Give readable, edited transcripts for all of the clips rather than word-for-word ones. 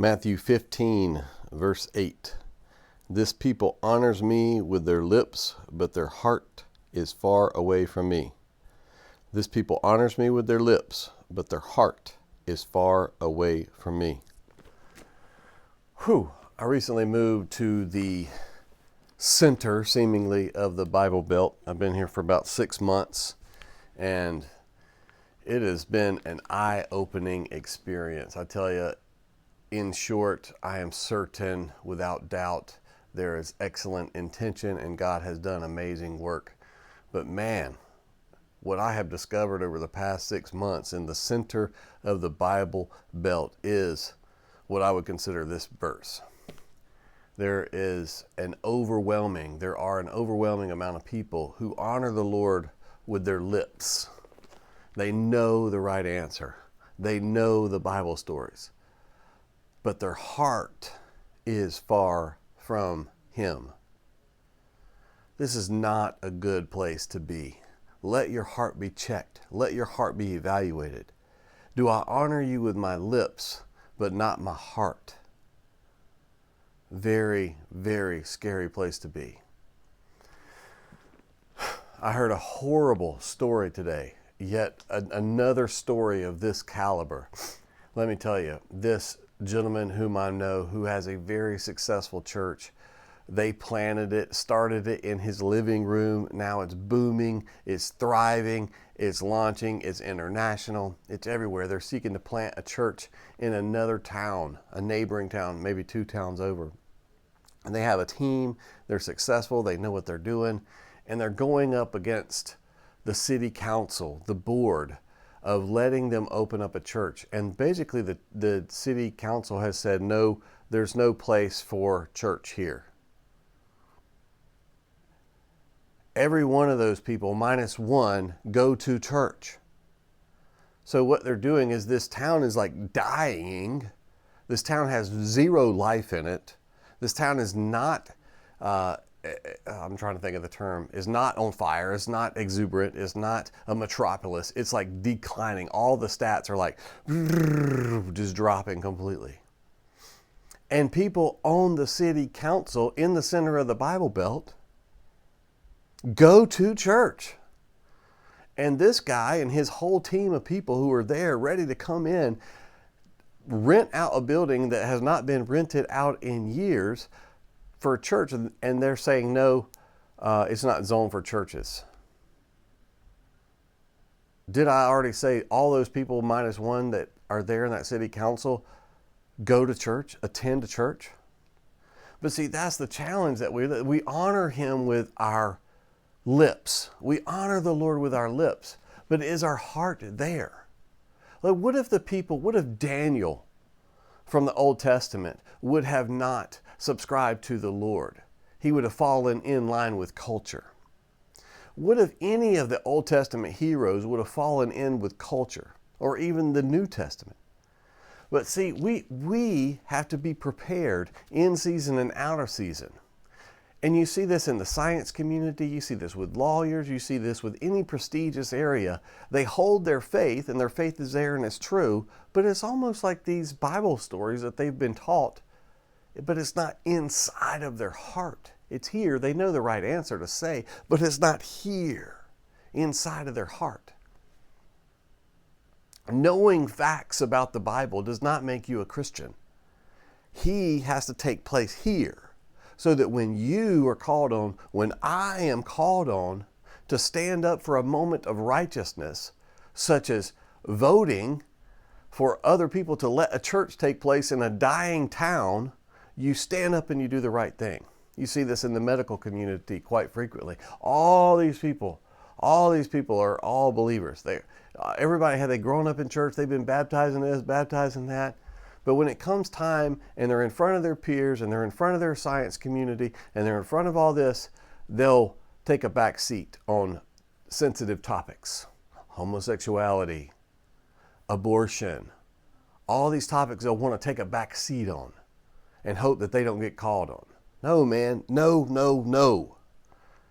Matthew 15, verse 8. This people honors me with their lips, but their heart is far away from me. This people honors me with their lips, but their heart is far away from me. I recently moved to the center, seemingly, of the Bible Belt. I've been here for about 6 months, and it has been an eye-opening experience. I tell you, in short, I am certain, without doubt, there is excellent intention and God has done amazing work. But man, what I have discovered over the past 6 months in the center of the Bible Belt is what I would consider this verse. There are an overwhelming amount of people who honor the Lord with their lips. They know the right answer. They know the Bible stories. But their heart is far from Him. This is not a good place to be. Let your heart be checked. Let your heart be evaluated. Do I honor you with my lips, but not my heart? Very, very scary place to be. I heard a horrible story today, yet another story of this caliber. Let me tell you, this gentleman whom I know who has a very successful church, they planted it, started it in his living room. Now it's booming, it's thriving, it's launching, it's international, it's everywhere. They're seeking to plant a church in another town, a neighboring town, maybe 2 towns over. And they have a team, they're successful, they know what they're doing, and they're going up against the city council, the board, of letting them open up a church. And basically the city council has said, no, there's no place for church here. Every one of those people, minus one, go to church. So what they're doing is this town is like dying. This town has zero life in it. This town is not, I'm trying to think of the term, is not on fire, it's not exuberant, it's not a metropolis. It's like declining. All the stats are like just dropping completely. And people on the city council in the center of the Bible Belt go to church. And this guy and his whole team of people who are there ready to come in, rent out a building that has not been rented out in years for a church, and they're saying, no, it's not zoned for churches. Did I already say all those people minus one that are there in that city council go to church, attend a church? But see, that's the challenge, that we honor Him with our lips. We honor the Lord with our lips, but is our heart there? Like, what if Daniel from the Old Testament would have not subscribed to the Lord? He would have fallen in line with culture. What if any of the Old Testament heroes would have fallen in with culture, or even the New Testament? But see, we have to be prepared in season and out of season. And you see this in the science community, you see this with lawyers, you see this with any prestigious area. They hold their faith, and their faith is there and it's true, but it's almost like these Bible stories that they've been taught, but it's not inside of their heart. It's here, they know the right answer to say, but it's not here, inside of their heart. Knowing facts about the Bible does not make you a Christian. He has to take place here, so that when you are called on, when I am called on to stand up for a moment of righteousness, such as voting for other people to let a church take place in a dying town, you stand up and you do the right thing. You see this in the medical community quite frequently. All these people are all believers. Everybody, have they grown up in church? They've been baptized in this, baptized in that. But when it comes time and they're in front of their peers and they're in front of their science community and they're in front of all this, they'll take a back seat on sensitive topics. Homosexuality, abortion, all these topics they'll want to take a back seat on and hope that they don't get called on. No, man, no.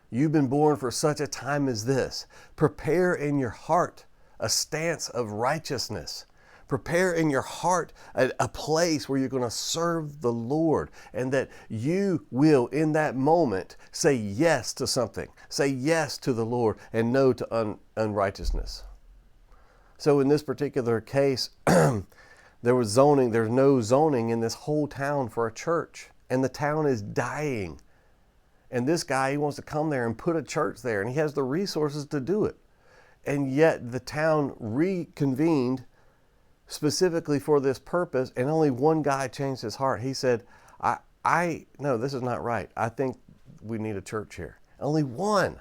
You've been born for such a time as this. Prepare in your heart a stance of righteousness. Prepare in your heart a place where you're going to serve the Lord, and that you will, in that moment, say yes to something. Say yes to the Lord and no to unrighteousness. So in this particular case, there's no zoning in this whole town for a church, and the town is dying. And this guy, he wants to come there and put a church there, and he has the resources to do it. And yet the town reconvened specifically for this purpose, and only one guy changed his heart. He said, no, this is not right. I think we need a church here. Only one.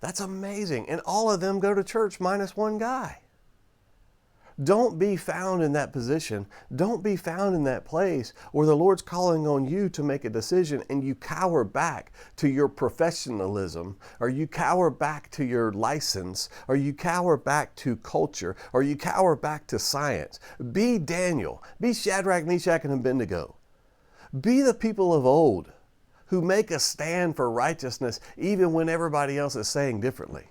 That's amazing. And all of them go to church minus one guy. Don't be found in that position. Don't be found in that place where the Lord's calling on you to make a decision and you cower back to your professionalism, or you cower back to your license, or you cower back to culture, or you cower back to science. Be Daniel. Be Shadrach, Meshach, and Abednego. Be the people of old who make a stand for righteousness even when everybody else is saying differently.